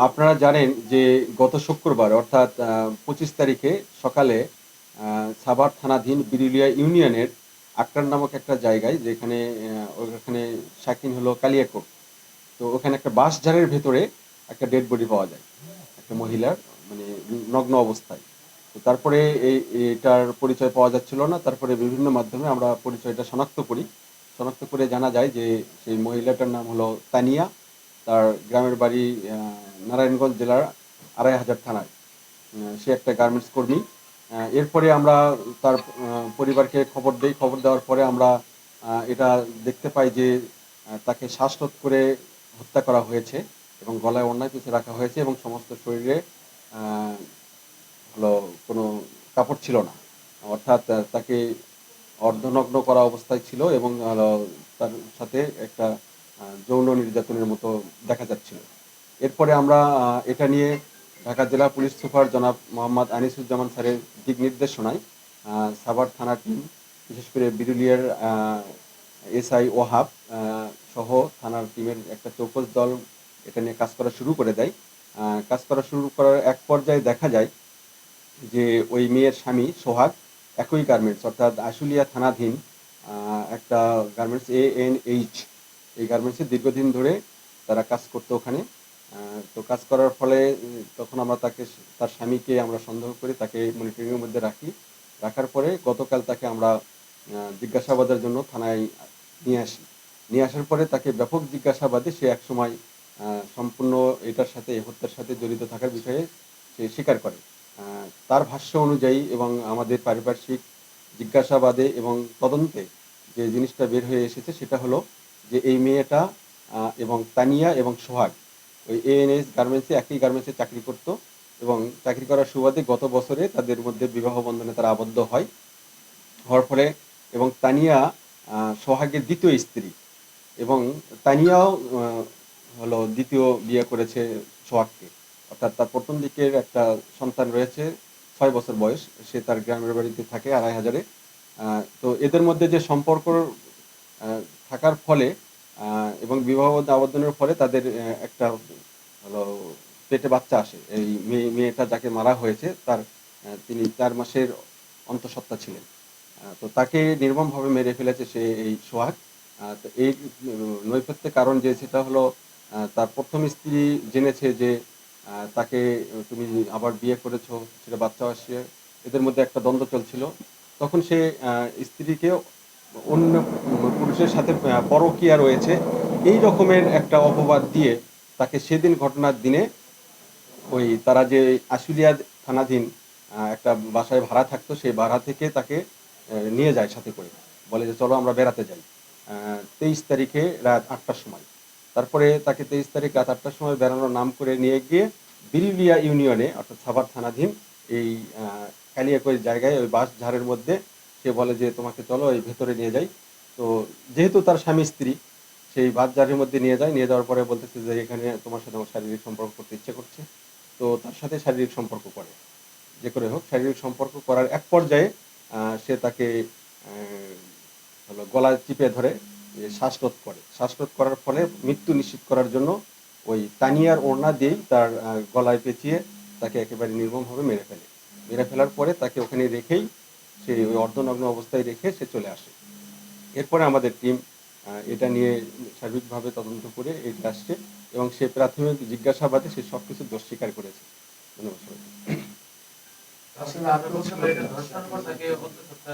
আপনারা জানেন যে গত শুক্রবার অর্থাৎ ২৫ তারিখে সকালে সাভার থানাধীন বিরুলিয়া ইউনিয়নের আক্রান নামক একটা জায়গায় যেখানে ওখানে শাকিন হলো কালিয়াকোট। তো ওখানে একটা বাঁশঝাড়ের ভেতরে একটা ডেড বডি পাওয়া যায়। একটা মহিলার মানে নগ্ন অবস্থায়। তো তারপরে এটার পরিচয় পাওয়া যাচ্ছিল না। তারপরে বিভিন্ন মাধ্যমে আমরা পরিচয়টা শনাক্ত করি। শনাক্ত করে জানা যায় যে সেই মহিলাটার নাম হলো তানিয়া। তার গ্রামের বাড়ি নারায়ণগঞ্জ জেলার আড়াইহাজার থানায়। সে একটা গার্মেন্টস কর্মী। এরপরে আমরা তার পরিবারকে খবর দেই। খবর দেওয়ার পরে আমরা এটা দেখতে পাই যে তাকে শ্বাসরোধ করে হত্যা করা হয়েছে এবং গলায় অন্যায় কিছু রাখা হয়েছে এবং সমস্ত শরীরে আহ, হলো কোনো কাপড় ছিল না। অর্থাৎ তাকে অর্ধনগ্ন করা অবস্থায় ছিল এবং তার সাথে একটা যৌন নির্যাতনের মতো দেখা যাচ্ছিল। এরপরে আমরা এটা নিয়ে ঢাকা জেলা পুলিশ সুপার জনাব মোহাম্মদ আনিসুজ্জামান স্যারের দিক নির্দেশনায় সাভার থানা টিম, বিশেষ করে বিরুলিয়ার এসআই ওহাব সহ থানার টিমের একটা চৌকস দল এটা নিয়ে কাজ করা শুরু করে দেয়। কাজ করা শুরু করার এক পর্যায়ে দেখা যায় যে ওই মেয়ের স্বামী সোহাগ একই গার্মেন্টস অর্থাৎ আশুলিয়া থানাধীন একটা গার্মেন্টস ANH, এই গার্মেন্টসে দীর্ঘদিন ধরে তারা কাজ করতো ওখানে। তো কাজ করার ফলে তখন আমরা তার স্বামীকে আমরা সন্দেহ করি, তাকে মনিটরিংয়ের মধ্যে রাখি। রাখার পরে গতকাল তাকে আমরা জিজ্ঞাসাবাদের জন্য থানায় নিয়ে আসি। নিয়ে আসার পরে তাকে ব্যাপক জিজ্ঞাসাবাদে সে একসময় সম্পূর্ণ এটার সাথে, এই হত্যার সাথে জড়িত থাকার বিষয়ে সে স্বীকার করে। তার ভাষ্য অনুযায়ী এবং আমাদের পারিপার্শ্বিক জিজ্ঞাসাবাদে এবং তদন্তে যে জিনিসটা বের হয়ে এসেছে সেটা হলো যে এই মেয়েটা এবং তানিয়া এবং সোহাগ ওই ANH গার্মেন্টসে, একই গার্মেন্টসে চাকরি করত এবং চাকরি করার সুবাদে গত বছরে তাদের মধ্যে বিবাহ বন্ধনে তারা আবদ্ধ হয়। হওয়ার ফলে এবং তানিয়া সোহাগের দ্বিতীয় স্ত্রী এবং তানিয়াও হলো দ্বিতীয় বিয়ে করেছে সোহাগকে। অর্থাৎ তার প্রথম দিকের একটা সন্তান রয়েছে 6 বছর বয়স, সে তার গ্রামের বাড়িতে থাকে আড়াইহাজারে। তো এদের মধ্যে যে সম্পর্ক থাকার ফলে এবং বিবাহ আবর্জনের ফলে তাদের একটা হলো পেটে বাচ্চা আসে। এই মেয়েটা যাকে মারা হয়েছে তার তিনি 4 মাসের অন্তঃসত্ত্বা ছিলেন। তো তাকে নির্মমভাবে মেরে ফেলেছে সে এই সোহাগ। তো এই নৈপথ্যের কারণ যে সেটা হলো তার প্রথম স্ত্রী জেনেছে যে তাকে তুমি আবার বিয়ে করেছো, সেটা বাচ্চা আসছে, এদের মধ্যে একটা দ্বন্দ্ব চলছিল। তখন সে স্ত্রীকে অন্য পুরুষের সাথে পরকীয়া রয়েছে এই রকমের একটা অপবাদ দিয়ে তাকে সেদিন ঘটনার দিনে ওই তারা যে আশুলিয়া থানাধীন একটা বাসায় ভাড়া থাকতো সেই ভাড়া থেকে তাকে নিয়ে যায় সাথে করে। বলে যে চলো আমরা বেড়াতে যাই 23 তারিখে রাত 8টার সময়। তারপরে তাকে 23 তারিখ রাত 8টার সময় বেড়ানোর নাম করে নিয়ে গিয়ে বিরিলিয়া ইউনিয়নে অর্থাৎ সাভার থানাধীন এই কালিয়াকৈর জায়গায় ওই বাঁশ ঝাড়ের মধ্যে সে বলে যে তোমাকে চলো এই ভেতরে নিয়ে যাই। তো যেহেতু তার স্বামী স্ত্রী সেই বাঁশ ঝাড়ের মধ্যে নিয়ে যায়, নিয়ে যাওয়ার পরে বলতেছে যে এখানে তোমার সাথে আমার শারীরিক সম্পর্ক করতে ইচ্ছে করছে। তো তার সাথে শারীরিক সম্পর্ক করে। যে করে হোক শারীরিক সম্পর্ক করার এক পর্যায়ে সে তাকে আহ, হলো গলায় চিপে ধরে শ্বাসরোধ করে। শ্বাসরোধ করার ফলে মৃত্যু নিশ্চিত করার জন্য ওই তানিয়ার ওড়না দিয়েই তার গলায় পেঁচিয়ে তাকে একেবারে নির্মমভাবে মেরে ফেলে। মেরে ফেলার পরে তাকে ওখানে রেখেই সে ওই অর্ধনগ্ন অবস্থায় রেখে সে চলে আসে। এরপরে আমাদের টিম এটা নিয়ে সার্বিকভাবে তদন্ত করে এটা আসছে এবং সে প্রাথমিক জিজ্ঞাসাবাদে সে সবকিছু দোষ স্বীকার করেছে। ধন্যবাদ সবাইকে। আসলে আপনি বলছেন এটা ধর্ষণ করে তাকে হত্যা